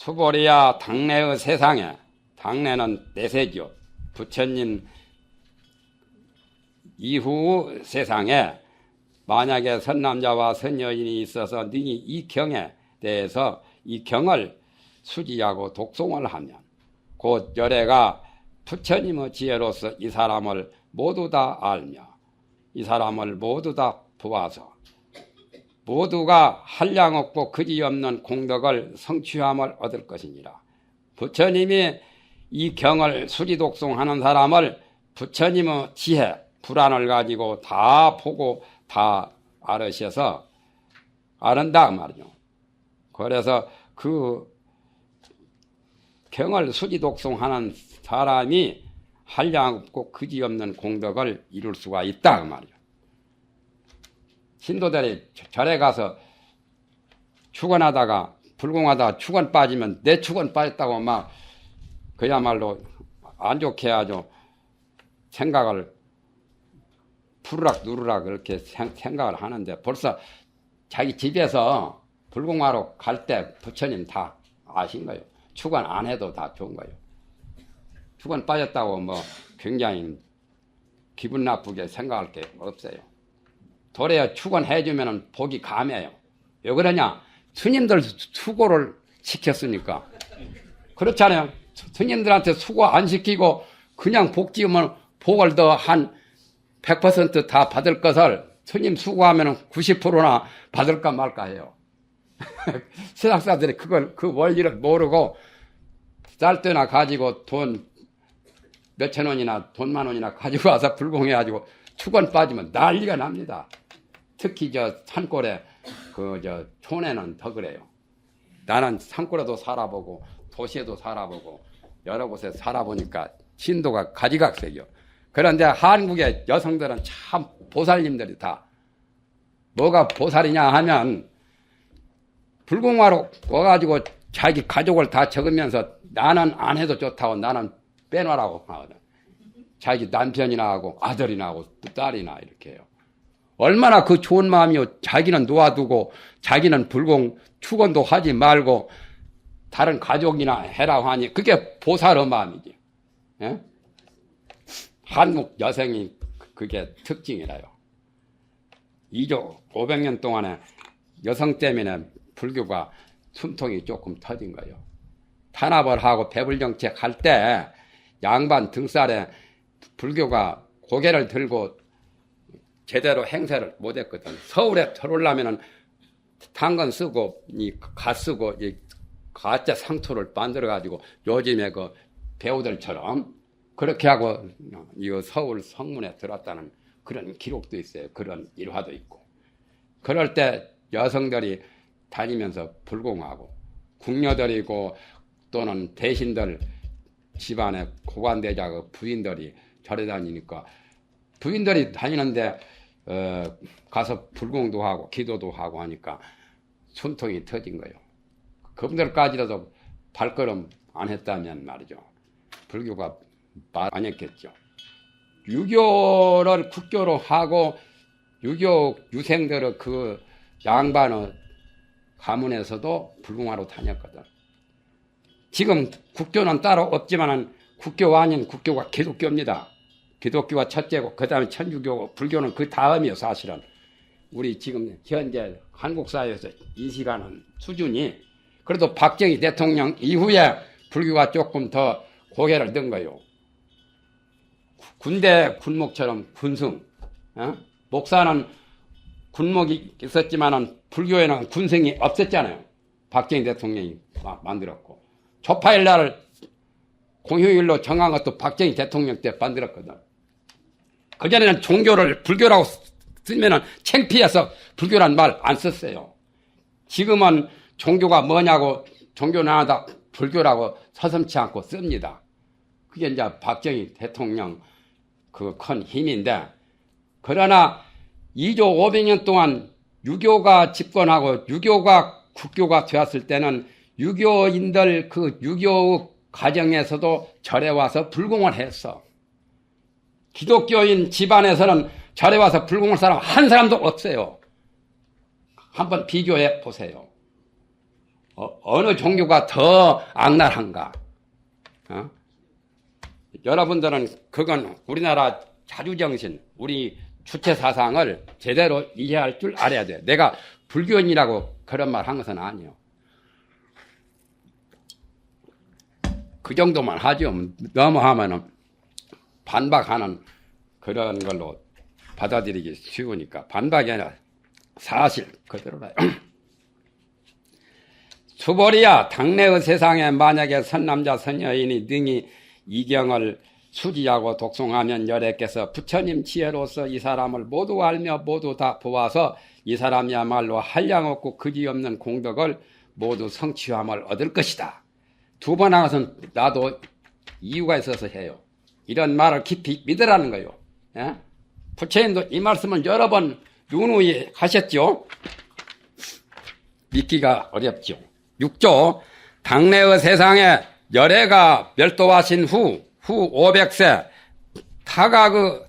수보리야 당내의 세상에, 당내는 내세죠. 부처님 이후 세상에 만약에 선남자와 선여인이 있어서 능히 이 경에 대해서 이 경을 수지하고 독송을 하면 곧 열애가 부처님의 지혜로서 이 사람을 모두 다 알며 이 사람을 모두 다 보아서 모두가 한량없고 그지없는 공덕을 성취함을 얻을 것이니라. 부처님이 이 경을 수지독송하는 사람을 부처님의 지혜, 불안을 가지고 다 보고 다 알으셔서 아른다 말이죠. 그래서 그 경을 수지독송하는 사람이 한량없고 그지없는 공덕을 이룰 수가 있다 말이죠. 신도들이 절에 가서 축원하다가 불공하다가 축원 빠지면 내 축원 빠졌다고 막 그야말로 안 좋게 아주 생각을 푸르락 누르락 그렇게 생각을 하는데 벌써 자기 집에서 불공하러 갈 때 부처님 다 아신 거예요. 축원 안 해도 다 좋은 거예요. 축원 빠졌다고 뭐 굉장히 기분 나쁘게 생각할 게 없어요. 도리어 축원해주면 복이 감해요. 왜 그러냐? 스님들 수고를 시켰으니까. 그렇잖아요. 스님들한테 수고 안 시키고 그냥 복 지으면 복을 더 한 100% 다 받을 것을 스님 수고하면 90%나 받을까 말까 해요. 신학사들이 그 원리를 모르고 쌀뜨나 가지고 돈 몇천 원이나 돈 만 원이나 가지고 와서 불공해가지고 축원 빠지면 난리가 납니다. 특히 산골에 촌에는 더 그래요. 나는 산골에도 살아보고 도시에도 살아보고 여러 곳에 살아보니까 신도가 가지각색이요. 그런데 한국의 여성들은 참 보살님들이 다 뭐가 보살이냐 하면 불공화로 와가지고 자기 가족을 다 적으면서 나는 안 해도 좋다고 나는 빼놔라고 하거든. 자기 남편이나 하고 아들이나 하고 딸이나 이렇게 해요. 얼마나 그 좋은 마음이요. 자기는 놓아두고 자기는 불공 축원도 하지 말고 다른 가족이나 해라고 하니 그게 보살의 마음이지. 예? 한국 여성이 그게 특징이라요. 2조 500년 동안에 여성 때문에 불교가 숨통이 조금 터진 거예요. 탄압을 하고 배불정책 할 때 양반 등살에 불교가 고개를 들고 제대로 행세를 못했거든. 서울에 들어오려면은 당근 쓰고 갓 쓰고 가짜 상투를 만들어 가지고 요즘에 그 배우들처럼 그렇게 하고 이 서울 성문에 들어왔다는 그런 기록도 있어요. 그런 일화도 있고. 그럴 때 여성들이 다니면서 불공하고 궁녀들이고 또는 대신들 집안에 고관대자 부인들이 절에 다니니까 부인들이 다니는데 가서 불공도 하고 기도도 하고 하니까 숨통이 터진 거예요. 그분들까지라도 발걸음 안 했다면 말이죠. 불교가 말 안 했겠죠. 유교를 국교로 하고 유교 유생들의 그 양반의 가문에서도 불공하러 다녔거든. 지금 국교는 따로 없지만은 국교가 아닌 국교가 기독교입니다. 기독교가 첫째고 그 다음에 천주교고 불교는 그 다음이요. 사실은 우리 지금 현재 한국 사회에서 인식하는 수준이 그래도 박정희 대통령 이후에 불교가 조금 더 고개를 든 거예요. 군대 군목처럼 군승, 목사는 군목이 있었지만은 불교에는 군승이 없었잖아요. 박정희 대통령이 만들었고 조파일 날을 공휴일로 정한 것도 박정희 대통령 때 만들었거든. 그전에는 종교를 불교라고 쓰면은 창피해서 불교란 말 안 썼어요. 지금은 종교가 뭐냐고 종교는 하다 불교라고 서슴지 않고 씁니다. 그게 이제 박정희 대통령 그 큰 힘인데 그러나 2조 500년 동안 유교가 집권하고 유교가 국교가 되었을 때는 유교인들 그 유교 가정에서도 절에 와서 불공을 했어. 기독교인 집안에서는 절에 와서 불공할 사람 한 사람도 없어요. 한번 비교해 보세요. 어느 종교가 더 악랄한가? 여러분들은 그건 우리나라 자주정신, 우리 주체사상을 제대로 이해할 줄 알아야 돼요. 내가 불교인이라고 그런 말 한 것은 아니에요. 그 정도만 하죠. 너무 하면은 반박하는 그런 걸로 받아들이기 쉬우니까. 반박이 아니라 사실 그대로라요. 수보리야, 당내의 세상에 만약에 선남자 선여인이 능히 이경을 수지하고 독송하면 열애께서 부처님 지혜로서 이 사람을 모두 알며 모두 다 보아서 이 사람이야말로 한량없고 그지없는 공덕을 모두 성취함을 얻을 것이다. 두 번 한 것은 나도 이유가 있어서 해요. 이런 말을 깊이 믿으라는 거예요. 예? 부처님도 이 말씀을 여러 번 누누이 하셨죠. 믿기가 어렵죠. 6조 당내의 세상에 열애가 멸도하신 후 500세 타각의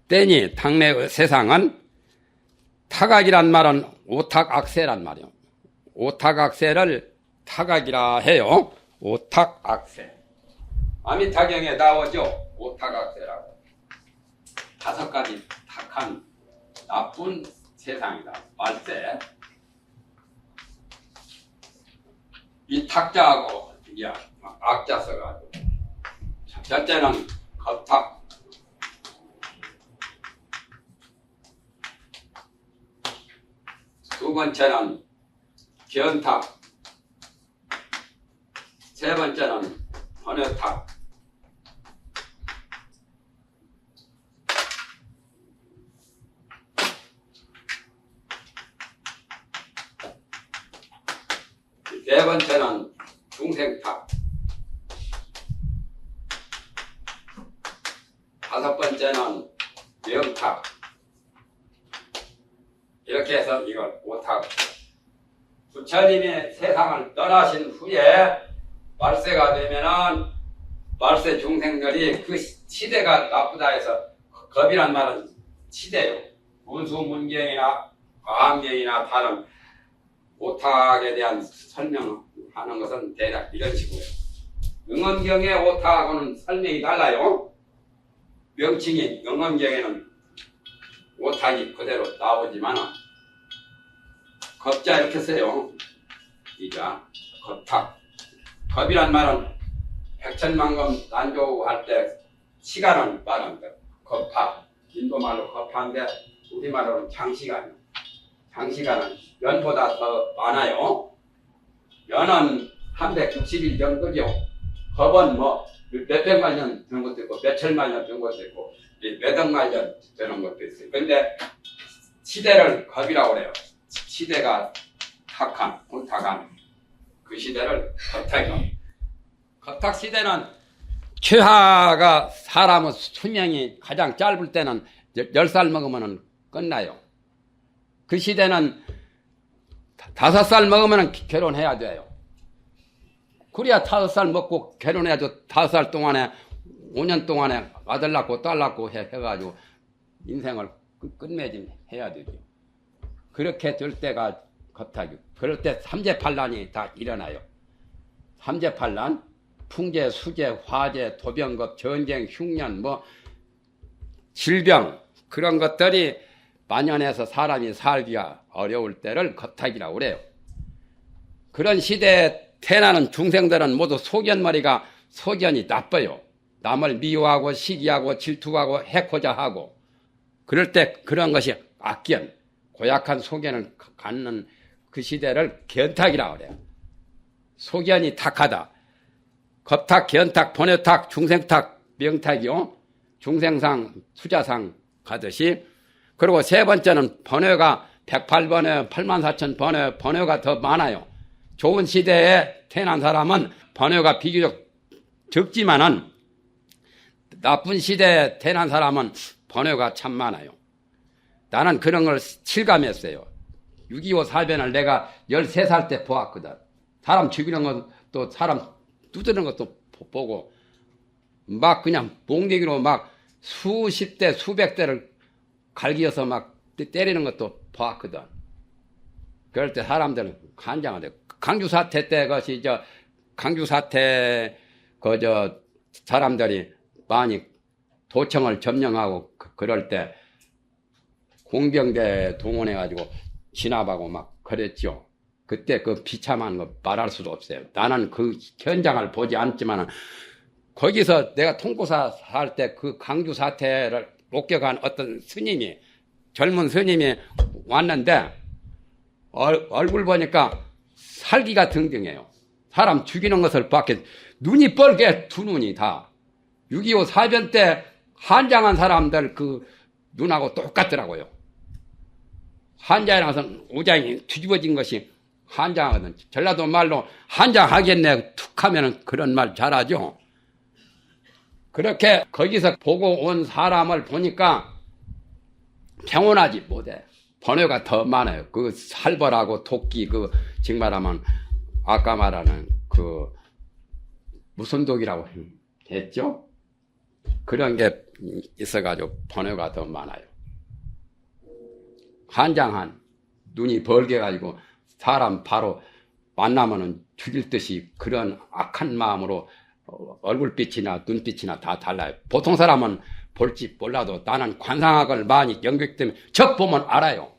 때니 당내의 세상은 타각이란 말은 오탁악세란 말이에요. 오탁악세를 타각이라 해요. 오탁악세. 아미타경에 나오죠. 오탁악세라고. 5가지 탁한 나쁜 세상이다. 말세. 이 탁자하고 악자 써가지고. 첫째는 겁탁. 두 번째는 견탁. 세 번째는 번외탁. 네 번째는 중생탁. 다섯 번째는 명탁. 이렇게 해서 이걸 오탁. 부처님이 세상을 떠나신 후에 말세가 되면은 말세 중생들이 그 시대가 나쁘다 해서 겁이란 말은 시대요. 문수문경이나 과학경이나 다른 오탁에 대한 설명하는 것은 대략 이런 식으로요. 응언경의 오탁하고는 설명이 달라요. 명칭이 응언경에는 오탁이 그대로 나오지만 겁자 이렇게 써요. 이자 겁탁. 겁이란 말은 백천만금 난조할 때 시간은 말한다. 겁탁. 인도말로 겁한데 우리말로는 장시간이요. 장시간은 연보다 더 많아요. 연은 360일 정도죠. 겁은 뭐 몇백만 년 되는 것도 있고 몇천만 년 되는 것도 있고 몇억만 년 되는 것도 있어요. 근데 시대를 겁이라고 그래요. 시대가 탁한, 오탁한 그 시대를 겁탁이요. 겁탁 시대는 최하가 사람의 수명이 가장 짧을 때는 10살 먹으면 끝나요. 그 시대는 5살 먹으면 결혼해야 돼요. 그래야 5살 먹고 결혼해야죠. 5살 동안에 5년 동안에 아들 낳고 딸 낳고 해가지고 인생을 끝맺음 해야 되죠. 그렇게 될 때가 겁탁이요. 그럴 때 삼재팔란이 다 일어나요. 삼재팔란, 풍재, 수재, 화재, 도병급, 전쟁, 흉년, 질병 그런 것들이 만연해서 사람이 살기가 어려울 때를 겁탁이라고 그래요. 그런 시대에 태어나는 중생들은 모두 소견이 나빠요. 남을 미워하고 시기하고 질투하고 해코자 하고 그럴 때 그런 것이 악견, 고약한 소견을 갖는 그 시대를 견탁이라고 그래요. 소견이 탁하다. 겁탁, 견탁, 번외탁, 중생탁, 명탁이요. 중생상, 수자상 가듯이. 그리고 세 번째는 번외가 108번외, 84,000번외, 번외가 더 많아요. 좋은 시대에 태어난 사람은 번외가 비교적 적지만은 나쁜 시대에 태어난 사람은 번외가 참 많아요. 나는 그런 걸 실감했어요. 6.25 사변을 내가 13살 때 보았거든. 사람 죽이는 것도 사람 두드리는 것도 보고 막 그냥 몽둥이로 막 수십 대 수백 대를 갈기어서 막 때리는 것도 보았거든. 그럴 때 사람들은 환장하대. 강주 사태 때 그것이 강주 사태 사람들이 많이 도청을 점령하고 그럴 때 공병대 동원해가지고 진압하고 막 그랬죠. 그때 그 비참한 거 말할 수도 없어요. 나는 그 현장을 보지 않지만 거기서 내가 통고사 할 때 그 강주 사태를 목격한 어떤 스님이 젊은 스님이 왔는데 얼굴 보니까 살기가 등등해요. 사람 죽이는 것을 밖에 눈이 뻘게 두 눈이 다 6.25 사변 때 한장한 사람들 그 눈하고 똑같더라고요. 한장이라서는 우장이 뒤집어진 것이 한장하거든. 전라도 말로 한장하겠네 툭 하면은 그런 말 잘하죠. 그렇게 거기서 보고 온 사람을 보니까 평온하지 못해. 번뇌가 더 많아요. 그 살벌하고 토끼 지금 말하면 아까 말하는 무슨 독이라고 했죠? 그런 게 있어가지고 번뇌가 더 많아요. 한장한 눈이 벌게가지고 사람 바로 만나면은 죽일 듯이 그런 악한 마음으로 얼굴빛이나 눈빛이나 다 달라요. 보통 사람은 볼지 몰라도 나는 관상학을 많이 연구했기 때문에 적 보면 알아요.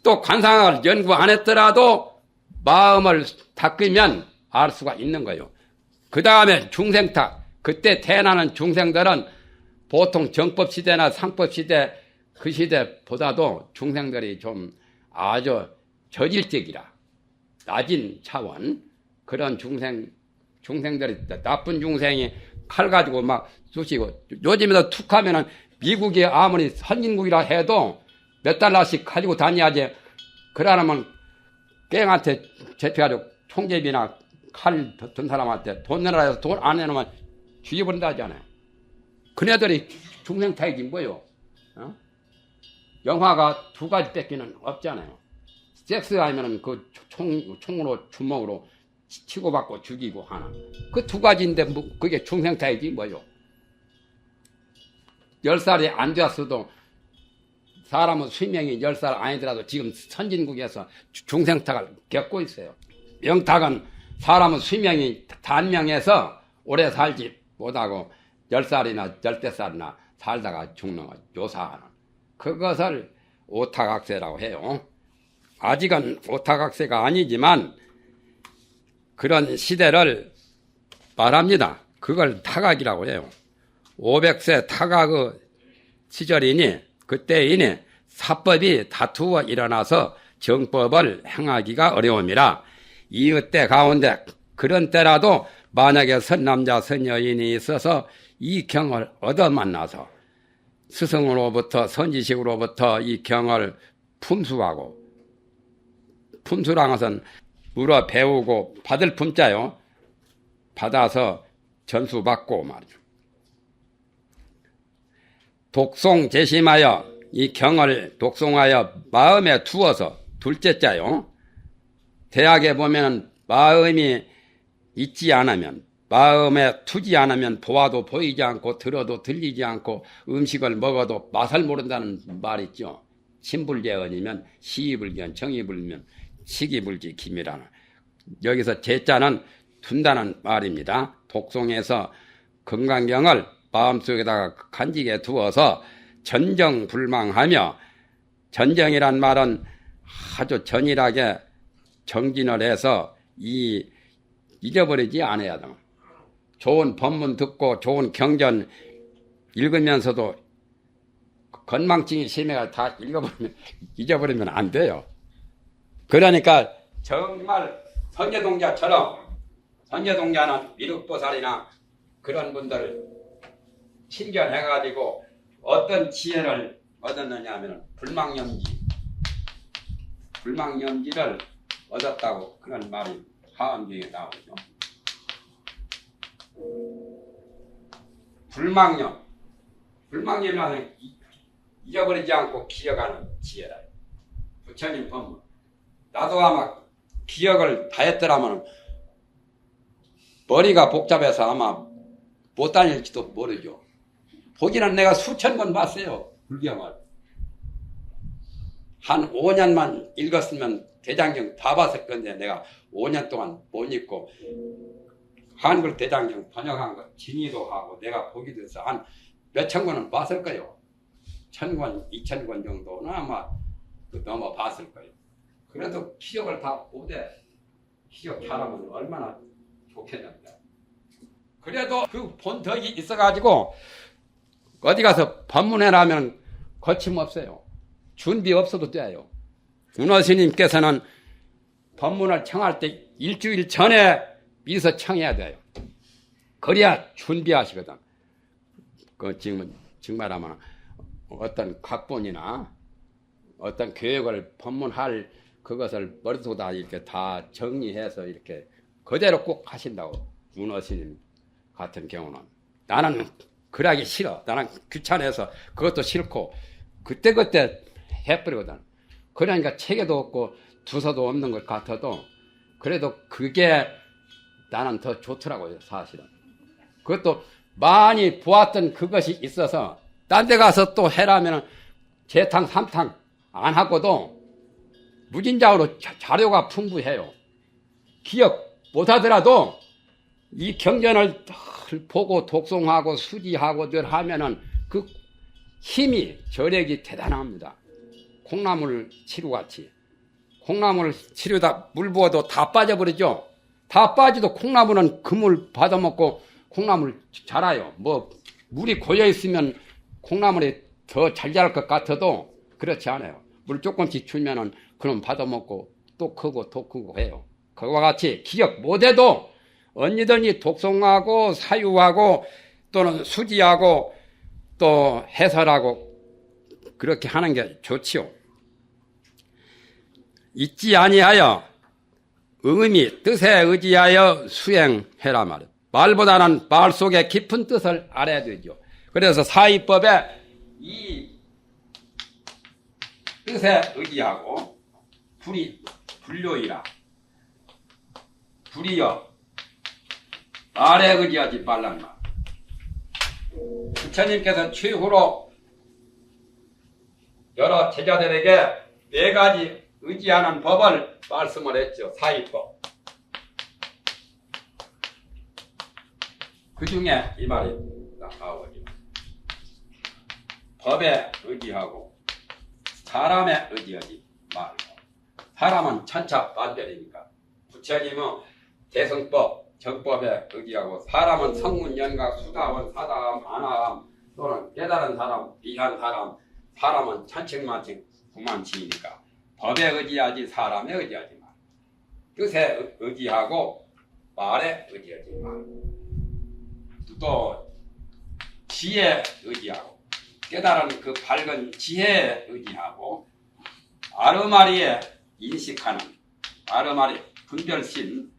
또 관상학을 연구 안 했더라도 마음을 닦으면 알 수가 있는 거예요. 그 다음에 중생탁. 그때 태어나는 중생들은 보통 정법시대나 상법시대 그 시대보다도 중생들이 좀 아주 저질적이라 낮은 차원 그런 중생들이 나쁜 중생이 칼 가지고 막 쑤시고 요즘에도 툭 하면은 미국이 아무리 선진국이라 해도 몇 달러씩 가지고 다녀야지. 그러려면 깽한테 제패가지고 총제비나 칼 든 사람한테 돈 내라 해서 돈 안 내놓으면 죽여버린다 하잖아요. 그네들이 중생타이지 뭐요. 영화가 두 가지 뺏기는 없잖아요. 섹스 하면은 그 총으로 주먹으로 치고받고 죽이고 하는 그 두 가지인데 뭐 그게 중생타이지 뭐요. 10살이 안 되었어도 사람은 수명이 10살 아니더라도 지금 선진국에서 중생탁을 겪고 있어요. 영탁은 사람은 수명이 단명해서 오래 살지 못하고 10살이나 10대살이나 살다가 죽는 거 요사하는 그것을 오타각세라고 해요. 아직은 오타각세가 아니지만 그런 시대를 말합니다. 그걸 타각이라고 해요. 500세 타각의 시절이니 그때이니 사법이 다투어 일어나서 정법을 행하기가 어려움이라 이때 가운데 그런 때라도 만약에 선남자 선여인이 있어서 이 경을 얻어 만나서 스승으로부터 선지식으로부터 이 경을 품수하고 품수란 것은 물어 배우고 받을 품자요. 받아서 전수받고 말이죠. 독송 재심하여 이 경을 독송하여 마음에 두어서 둘째 자요. 대학에 보면 마음이 있지 않으면 마음에 두지 않으면 보아도 보이지 않고 들어도 들리지 않고 음식을 먹어도 맛을 모른다는 말 있죠. 신불제언이면 시불견 정의불면 시기불지 기미라는 여기서 제자는 둔다는 말입니다. 독송에서 건강경을 마음속에다가 간직해 두어서 전정불망하며 전정이란 말은 아주 전일하게 정진을 해서 잊어버리지 않아야 돼요. 좋은 법문 듣고 좋은 경전 읽으면서도 건망증이 심해가 다 읽어버리면 잊어버리면 안 돼요. 그러니까 정말 선제동자처럼 선제동자는 미륵보살이나 그런 분들을 친견해가지고 어떤 지혜를 얻었느냐 하면 불망염지를 얻었다고 그런 말이 화엄경에 나오죠. 불망염이라는 잊어버리지 않고 기억하는 지혜라. 부처님 법문. 나도 아마 기억을 다 했더라면 머리가 복잡해서 아마 못 다닐지도 모르죠. 보기는 내가 수천 번 봤어요. 불경을. 한 5년만 읽었으면 대장경 다 봤을 건데 내가 5년 동안 못 읽고 한글 대장경 번역한 거 진의도 하고 내가 보기도 해서 한 몇천 권은 봤을 거예요. 1000권, 2000권 정도는 아마 넘어 봤을 거예요. 그래도 기억을 다 못해. 기억 잘하면 얼마나 좋겠는데. 그래도 그 본덕이 있어가지고 어디 가서 법문회라면 거침없어요. 준비 없어도 돼요. 윤호 스님께서는 법문을 청할 때 일주일 전에 미서 청해야 돼요. 그래야 준비하시거든. 지금 말하면 어떤 각본이나 어떤 교육을 법문할 그것을 머릿속에다 이렇게 다 정리해서 이렇게 그대로 꼭 하신다고. 윤호 스님 같은 경우는 나는 그러기 싫어. 나는 귀찮아서 그것도 싫고 그때그때 해버리거든. 그러니까 체계도 없고 두서도 없는 것 같아도 그래도 그게 나는 더 좋더라고요. 사실은. 그것도 많이 보았던 그것이 있어서 딴 데 가서 또 해라면 재탕 삼탕 안 하고도 무진장으로 자료가 풍부해요. 기억 못하더라도 이 경전을 보고 독송하고 수지하고 늘 하면은 그 힘이 저력이 대단합니다. 콩나물 치루같이. 콩나물 치루다 물 부어도 다 빠져버리죠. 다 빠지도 콩나물은 그물 받아먹고 콩나물 자라요. 뭐 물이 고여있으면 콩나물이 더 잘 자랄 것 같아도 그렇지 않아요. 물 조금씩 주면은 그럼 받아먹고 또 크고 또 크고 해요. 그와 같이 기억 못해도 언니들이 독송하고 사유하고 또는 수지하고 또 해설하고 그렇게 하는 게 좋지요. 잊지 아니하여 의미 뜻에 의지하여 수행해라 말이에요. 말보다는 말 속에 깊은 뜻을 알아야 되죠. 그래서 사의법에 이 뜻에 의지하고 불료이라. 불이여 말에 의지하지 말란 말. 부처님께서 최후로 여러 제자들에게 4가지 의지하는 법을 말씀을 했죠. 사의법. 그 중에 이 말이 나오죠. 법에 의지하고 사람에 의지하지 말고. 사람은 천차만별이니까. 부처님은 대승법, 정법에 의지하고 사람은 성문, 연각, 수다원, 사다함, 안하함 또는 깨달은 사람, 비한 사람, 사람은 천층만층 구만치니까 법에 의지하지 사람에 의지하지 마. 뜻에 의지하고 말에 의지하지 마. 또 지혜에 의지하고 깨달은 그 밝은 지혜에 의지하고 아르마리에 인식하는 아르마리 분별심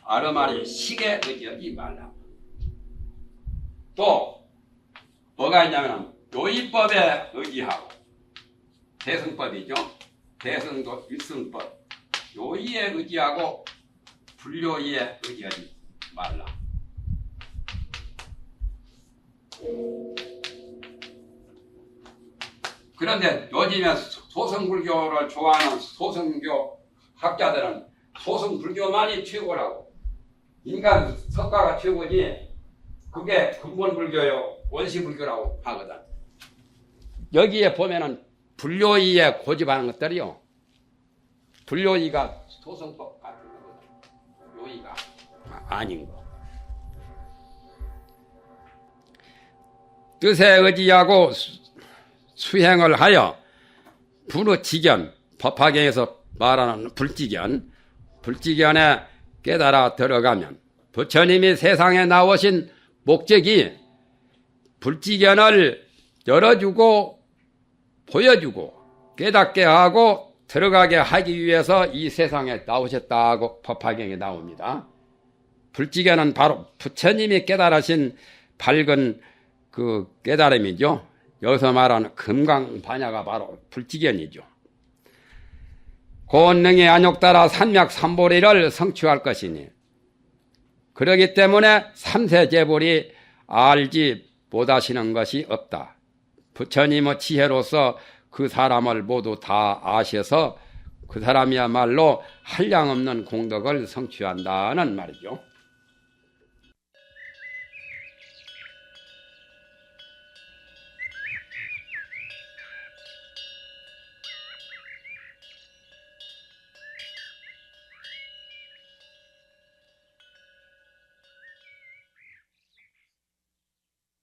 아르마리 식에 의지하지 말라. 또 뭐가 있냐면 요의법에 의지하고 대승법이죠. 대승도 일승법 요의에 의지하고 불요의에 의지하지 말라. 그런데 요즘에 소승불교를 좋아하는 소승교 학자들은 소승불교만이 최고라고. 인간 석가가 최고지 그게 근본불교요 원시불교라고 하거든. 여기에 보면은 불교의에 고집하는 것들이요. 불교의가 소승법 같은 거거든. 요의가 아닌 거. 뜻에 의지하고 수행을 하여 불의지견, 법화경에서 말하는 불지견에 깨달아 들어가면 부처님이 세상에 나오신 목적이 불지견을 열어주고 보여주고 깨닫게 하고 들어가게 하기 위해서 이 세상에 나오셨다고 법화경에 나옵니다. 불지견은 바로 부처님이 깨달으신 밝은 그 깨달음이죠. 여기서 말하는 금강반야가 바로 불지견이죠. 고원능의 안욕 따라 삼맥삼보리를 성취할 것이니 그러기 때문에 삼세제불이 알지 못하시는 것이 없다. 부처님의 지혜로서 그 사람을 모두 다 아셔서 그 사람이야말로 한량없는 공덕을 성취한다는 말이죠.